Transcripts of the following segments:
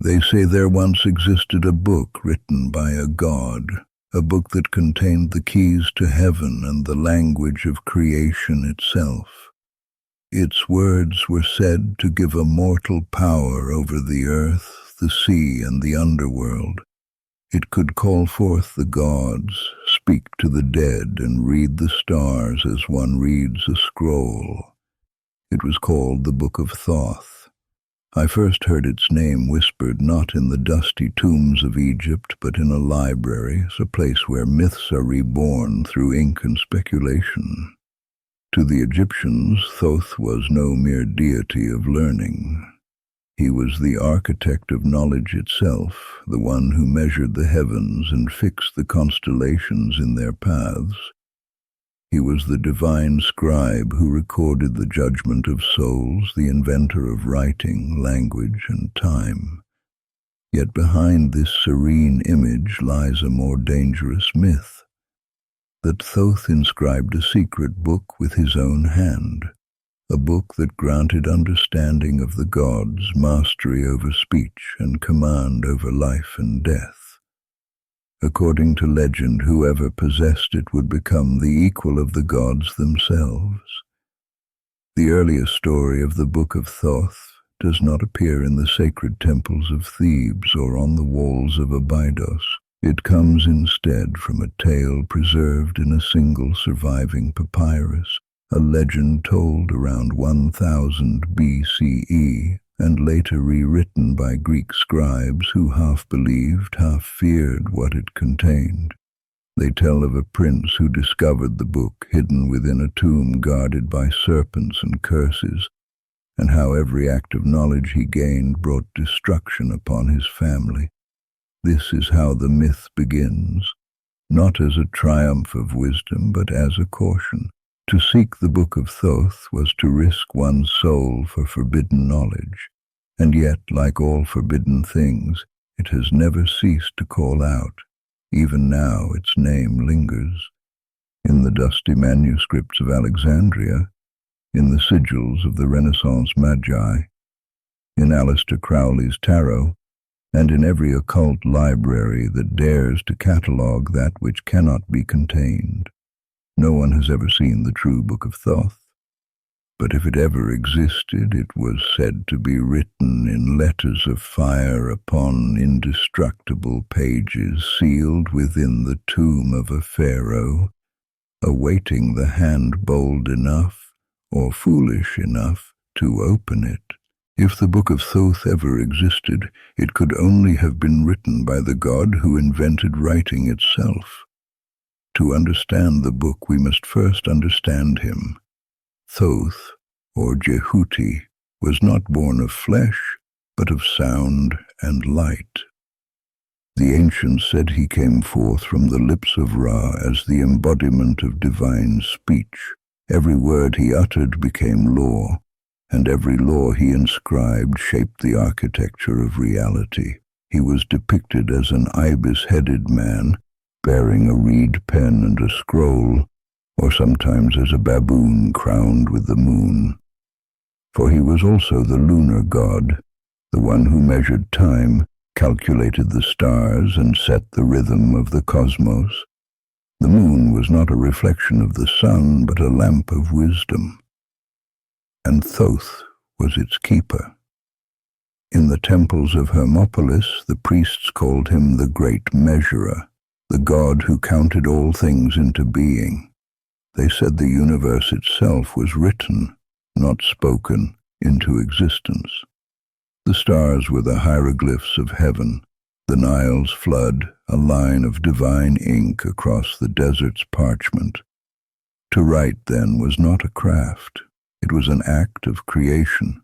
They say there once existed a book written by a god, a book that contained the keys to heaven and the language of creation itself. Its words were said to give a mortal power over the earth, the sea, and the underworld. It could call forth the gods, speak to the dead, and read the stars as one reads a scroll. It was called the Book of Thoth. I first heard its name whispered not in the dusty tombs of Egypt, but in a library, a place where myths are reborn through ink and speculation. To the Egyptians, Thoth was no mere deity of learning. He was the architect of knowledge itself, the one who measured the heavens and fixed the constellations in their paths. He was the divine scribe who recorded the judgment of souls, the inventor of writing, language, and time. Yet behind this serene image lies a more dangerous myth, that Thoth inscribed a secret book with his own hand, a book that granted understanding of the gods, mastery over speech, and command over life and death. According to legend, whoever possessed it would become the equal of the gods themselves. The earliest story of the Book of Thoth does not appear in the sacred temples of Thebes or on the walls of Abydos. It comes instead from a tale preserved in a single surviving papyrus, a legend told around 1000 BCE and later rewritten by Greek scribes who half believed, half feared what it contained. They tell of a prince who discovered the book hidden within a tomb guarded by serpents and curses, and how every act of knowledge he gained brought destruction upon his family. This is how the myth begins, not as a triumph of wisdom, but as a caution. To seek the Book of Thoth was to risk one's soul for forbidden knowledge, and yet, like all forbidden things, it has never ceased to call out. Even now its name lingers. In the dusty manuscripts of Alexandria, in the sigils of the Renaissance Magi, in Aleister Crowley's tarot, and in every occult library that dares to catalogue that which cannot be contained. No one has ever seen the true Book of Thoth, but if it ever existed, it was said to be written in letters of fire upon indestructible pages sealed within the tomb of a pharaoh, awaiting the hand bold enough or foolish enough to open it. If the Book of Thoth ever existed, it could only have been written by the god who invented writing itself. To understand the book, we must first understand him. Thoth, or Jehuti, was not born of flesh, but of sound and light. The ancients said he came forth from the lips of Ra as the embodiment of divine speech. Every word he uttered became law, and every law he inscribed shaped the architecture of reality. He was depicted as an ibis-headed man, bearing a reed pen and a scroll, or sometimes as a baboon crowned with the moon. For he was also the lunar god, the one who measured time, calculated the stars, and set the rhythm of the cosmos. The moon was not a reflection of the sun, but a lamp of wisdom, and Thoth was its keeper. In the temples of Hermopolis, the priests called him the Great Measurer, the god who counted all things into being. They said the universe itself was written, not spoken, into existence. The stars were the hieroglyphs of heaven, the Nile's flood, a line of divine ink across the desert's parchment. To write, then, was not a craft. It was an act of creation.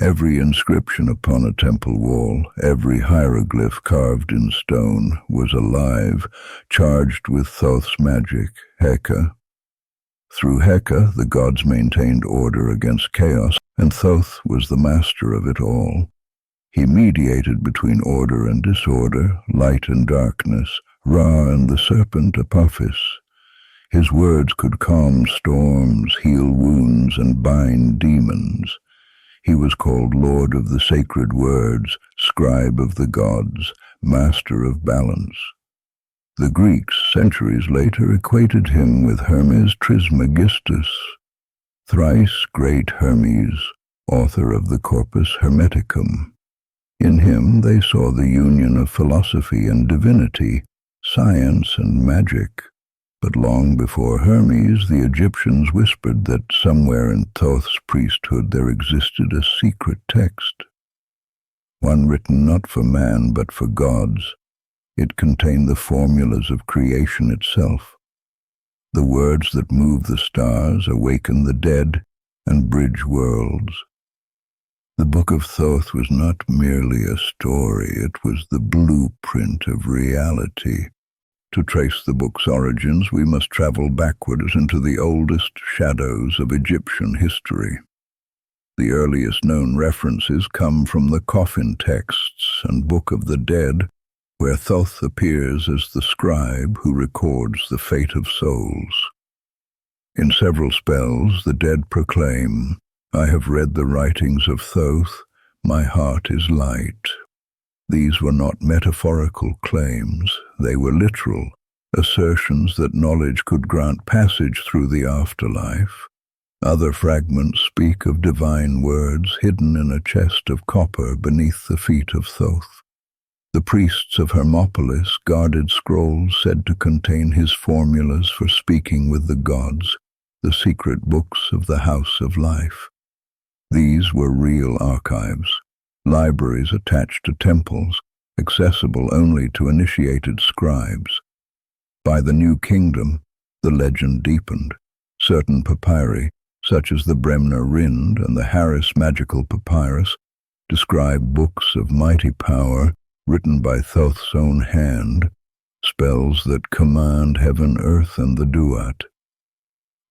Every inscription upon a temple wall, every hieroglyph carved in stone, was alive, charged with Thoth's magic, Heka. Through Heka, the gods maintained order against chaos, and Thoth was the master of it all. He mediated between order and disorder, light and darkness, Ra and the serpent Apophis. His words could calm storms, heal wounds, and bind demons. He was called Lord of the Sacred Words, scribe of the gods, master of balance. The Greeks, centuries later, equated him with Hermes Trismegistus, thrice great Hermes, author of the Corpus Hermeticum. In him they saw the union of philosophy and divinity, science and magic. But long before Hermes, the Egyptians whispered that somewhere in Thoth's priesthood there existed a secret text, one written not for man but for gods. It contained the formulas of creation itself, the words that move the stars, awaken the dead, and bridge worlds. The Book of Thoth was not merely a story, it was the blueprint of reality. To trace the book's origins, we must travel backwards into the oldest shadows of Egyptian history. The earliest known references come from the coffin texts and Book of the Dead, where Thoth appears as the scribe who records the fate of souls. In several spells, the dead proclaim, "I have read the writings of Thoth, my heart is light." These were not metaphorical claims, they were literal, assertions that knowledge could grant passage through the afterlife. Other fragments speak of divine words hidden in a chest of copper beneath the feet of Thoth. The priests of Hermopolis guarded scrolls said to contain his formulas for speaking with the gods, the secret books of the House of Life. These were real archives, libraries attached to temples, accessible only to initiated scribes. By the New Kingdom, the legend deepened. Certain papyri, such as the Bremner Rind and the Harris Magical Papyrus, describe books of mighty power written by Thoth's own hand, spells that command heaven, earth, and the duat.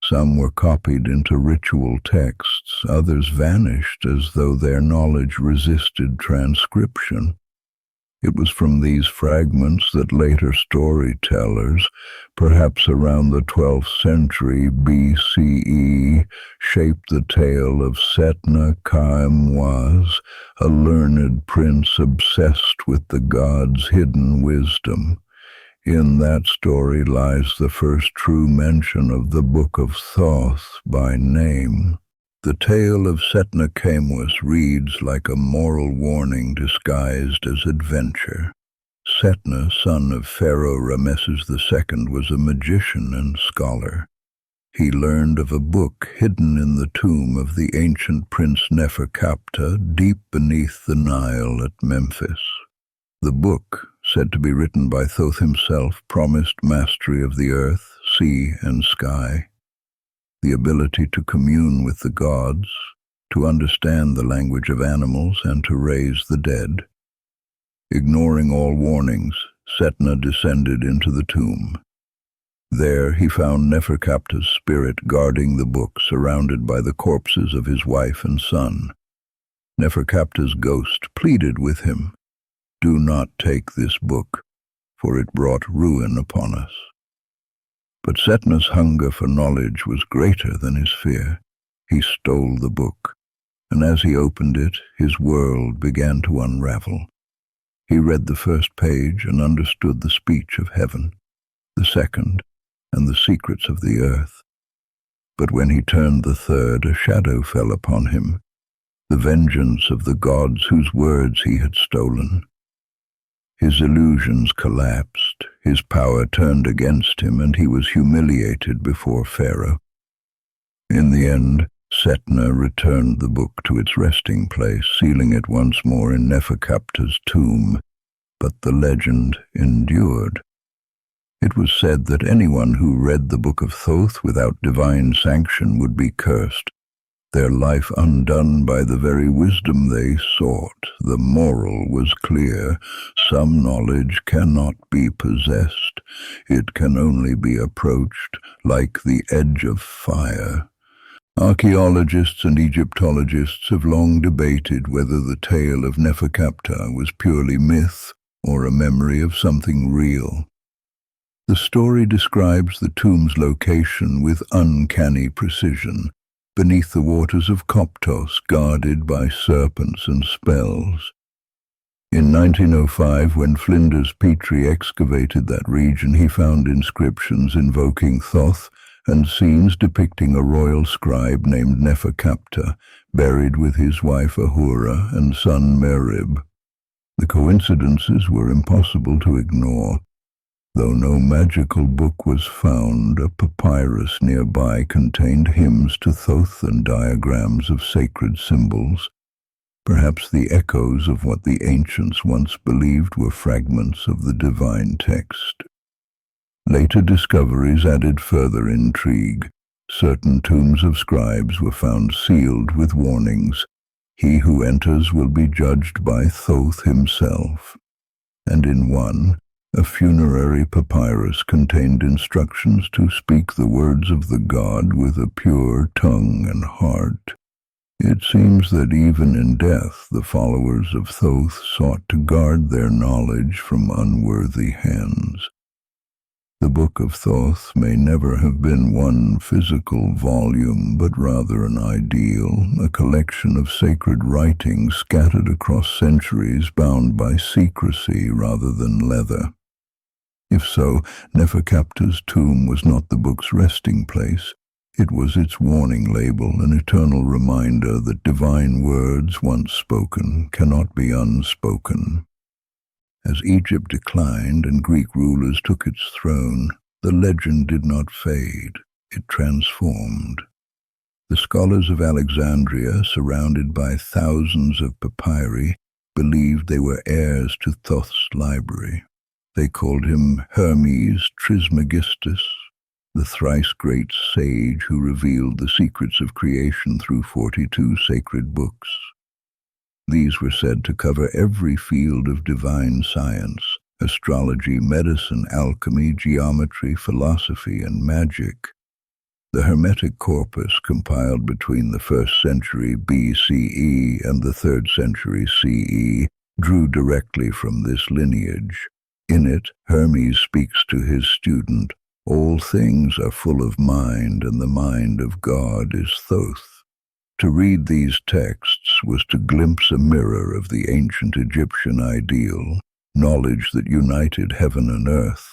Some were copied into ritual texts, others vanished as though their knowledge resisted transcription. It was from these fragments that later storytellers, perhaps around the 12th century BCE, shaped the tale of Setna Khaemwas, a learned prince obsessed with the gods' hidden wisdom. In that story lies the first true mention of the Book of Thoth by name. The tale of Setna Khaemwas reads like a moral warning disguised as adventure. Setna, son of Pharaoh Rameses II, was a magician and scholar. He learned of a book hidden in the tomb of the ancient Prince Neferkaptah deep beneath the Nile at Memphis. The book, said to be written by Thoth himself, promised mastery of the earth, sea, and sky, the ability to commune with the gods, to understand the language of animals, and to raise the dead. Ignoring all warnings, Setna descended into the tomb. There he found Neferkaptah's spirit guarding the book, surrounded by the corpses of his wife and son. Neferkaptah's ghost pleaded with him, "Do not take this book, for it brought ruin upon us." But Setna's hunger for knowledge was greater than his fear. He stole the book, and as he opened it, his world began to unravel. He read the first page and understood the speech of heaven, the second, and the secrets of the earth. But when he turned the third, a shadow fell upon him, the vengeance of the gods whose words he had stolen. His illusions collapsed, his power turned against him, and he was humiliated before Pharaoh. In the end, Setna returned the book to its resting place, sealing it once more in Neferkaptah's tomb, but the legend endured. It was said that anyone who read the Book of Thoth without divine sanction would be cursed, their life undone by the very wisdom they sought. The moral was clear: some knowledge cannot be possessed. It can only be approached like the edge of fire. Archaeologists and Egyptologists have long debated whether the tale of Neferkaptah was purely myth or a memory of something real. The story describes the tomb's location with uncanny precision, beneath the waters of Koptos, guarded by serpents and spells. In 1905, when Flinders Petrie excavated that region, he found inscriptions invoking Thoth and scenes depicting a royal scribe named Neferkaptah, buried with his wife Ahura and son Merib. The coincidences were impossible to ignore. Though no magical book was found, a papyrus nearby contained hymns to Thoth and diagrams of sacred symbols, perhaps the echoes of what the ancients once believed were fragments of the divine text. Later discoveries added further intrigue. Certain tombs of scribes were found sealed with warnings. He who enters will be judged by Thoth himself. And in one, a funerary papyrus contained instructions to speak the words of the god with a pure tongue and heart. It seems that even in death, the followers of Thoth sought to guard their knowledge from unworthy hands. The Book of Thoth may never have been one physical volume, but rather an ideal, a collection of sacred writings scattered across centuries, bound by secrecy rather than leather. If so, Neferkaptah's tomb was not the book's resting place. It was its warning label, an eternal reminder that divine words once spoken cannot be unspoken. As Egypt declined and Greek rulers took its throne, the legend did not fade, it transformed. The scholars of Alexandria, surrounded by thousands of papyri, believed they were heirs to Thoth's library. They called him Hermes Trismegistus, the thrice great sage who revealed the secrets of creation through 42 sacred books. These were said to cover every field of divine science: astrology, medicine, alchemy, geometry, philosophy, and magic. The Hermetic corpus, compiled between the 1st century BCE and the 3rd century CE, drew directly from this lineage. In it, Hermes speaks to his student, "All things are full of mind, and the mind of God is Thoth." To read these texts was to glimpse a mirror of the ancient Egyptian ideal, knowledge that united heaven and earth.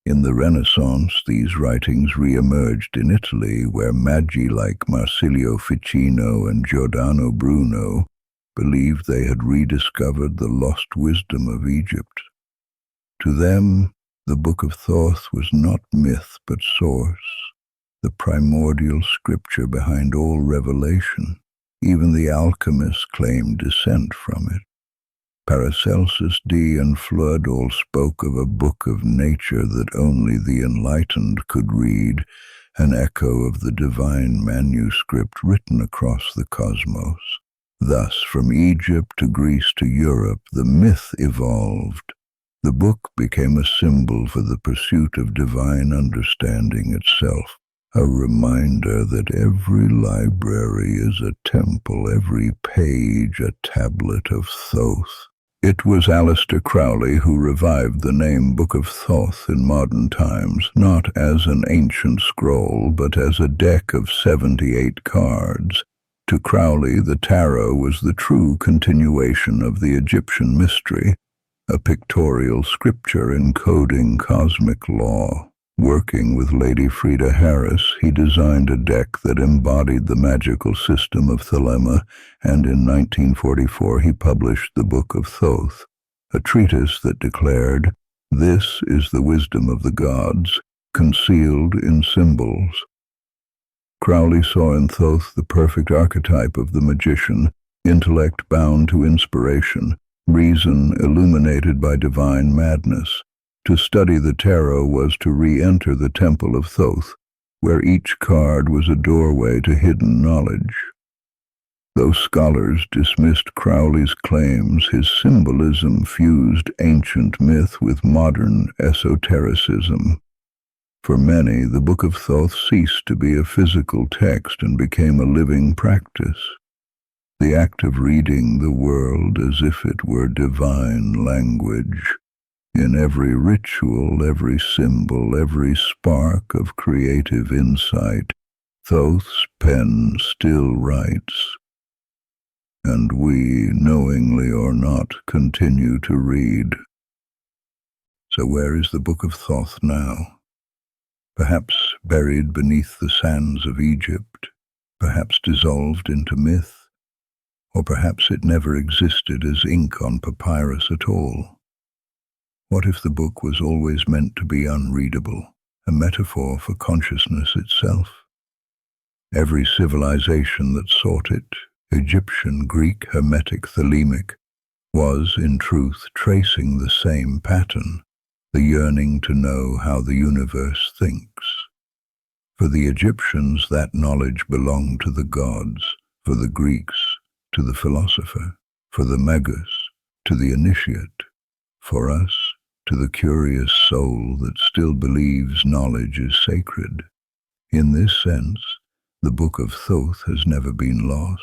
In the Renaissance, these writings re-emerged in Italy, where magi like Marsilio Ficino and Giordano Bruno believed they had rediscovered the lost wisdom of Egypt. To them, the Book of Thoth was not myth but source, the primordial scripture behind all revelation. Even the alchemists claimed descent from it. Paracelsus, Dee, and Flood all spoke of a book of nature that only the enlightened could read, an echo of the divine manuscript written across the cosmos. Thus, from Egypt to Greece to Europe, the myth evolved. The book became a symbol for the pursuit of divine understanding itself, a reminder that every library is a temple, every page a tablet of Thoth. It was Aleister Crowley who revived the name Book of Thoth in modern times, not as an ancient scroll, but as a deck of 78 cards. To Crowley, the tarot was the true continuation of the Egyptian mystery, a pictorial scripture encoding cosmic law. Working with Lady Frida Harris, he designed a deck that embodied the magical system of Thelema, and in 1944 he published the Book of Thoth, a treatise that declared, "This is the wisdom of the gods, concealed in symbols." Crowley saw in Thoth the perfect archetype of the magician, intellect bound to inspiration, reason illuminated by divine madness. To study the tarot was to re-enter the temple of Thoth, where each card was a doorway to hidden knowledge. Though scholars dismissed Crowley's claims, his symbolism fused ancient myth with modern esotericism. For many, the Book of Thoth ceased to be a physical text and became a living practice. The act of reading the world as if it were divine language. In every ritual, every symbol, every spark of creative insight, Thoth's pen still writes. and we, knowingly or not, continue to read. So where is the Book of Thoth now? Perhaps buried beneath the sands of Egypt, perhaps dissolved into myth, or perhaps it never existed as ink on papyrus at all. What if the book was always meant to be unreadable, a metaphor for consciousness itself? Every civilization that sought it, Egyptian, Greek, Hermetic, Thelemic, was, in truth, tracing the same pattern, the yearning to know how the universe thinks. For the Egyptians, that knowledge belonged to the gods, for the Greeks, to the philosopher, for the magus, to the initiate, for us, to the curious soul that still believes knowledge is sacred. In this sense, the Book of Thoth has never been lost.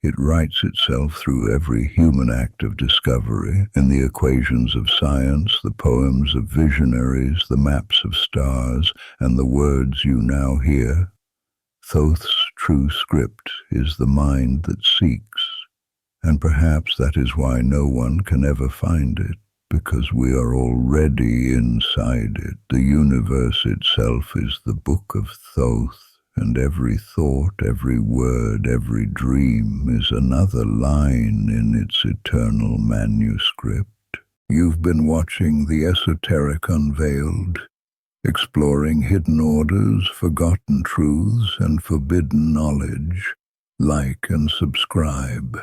It writes itself through every human act of discovery, in the equations of science, the poems of visionaries, the maps of stars, and the words you now hear. Thoth's true script is the mind that seeks, and perhaps that is why no one can ever find it, because we are already inside it. The universe itself is the Book of Thoth, and every thought, every word, every dream is another line in its eternal manuscript. You've been watching the Esoteric Unveiled, exploring hidden orders, forgotten truths, and forbidden knowledge. Like and subscribe.